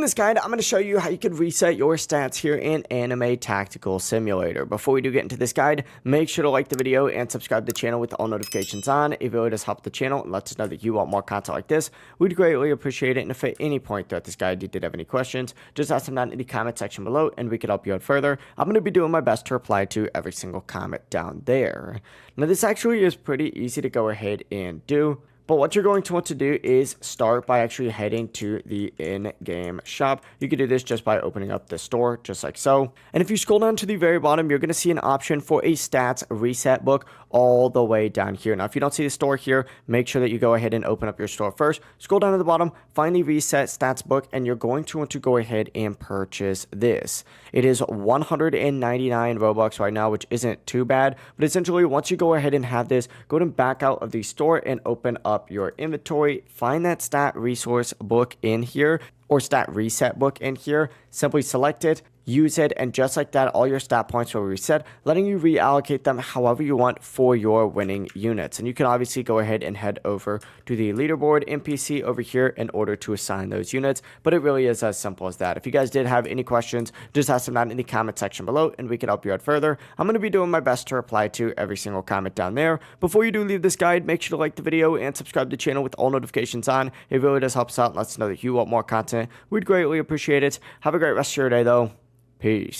In this guide, I'm going to show you how you can reset your stats here in Anime Tactical Simulator. Before we do get into this guide, make sure to like the video and subscribe to the channel with all notifications on. It really does help the channel and lets us know that you want more content like this. We'd greatly appreciate it, and if at any point throughout this guide you did have any questions, just ask them down in the comment section below and we can help you out further. I'm going to be doing my best to reply to every single comment down there. Now this actually is pretty easy to go ahead and do. But what you're going to want to do is start by actually heading to the in-game shop. You can do this just by opening up the store, just like so. And if you scroll down to the very bottom, you're going to see an option for a stats reset book all the way down here. Now, if you don't see the store here, make sure that you go ahead and open up your store first. Scroll down to the bottom, find the reset stats book, and you're going to want to go ahead and purchase this. It is 199 Robux right now, which isn't too bad. But essentially, once you go ahead and have this, go ahead and back out of the store and open up your inventory, find that stat resource book in here or stat reset book in here, simply select it, use it, and just like that, all your stat points will reset, letting you reallocate them however you want for your winning units. And you can obviously go ahead and head over to the leaderboard NPC over here in order to assign those units, but it really is as simple as that. If you guys did have any questions, just ask them down in the comment section below and we can help you out further. I'm going to be doing my best to reply to every single comment down there. Before you do leave this guide, make sure to like the video and subscribe to the channel with all notifications on. It really does help us out and lets us know that you want more content. We'd greatly appreciate it. Have a great rest of your day though. Peace.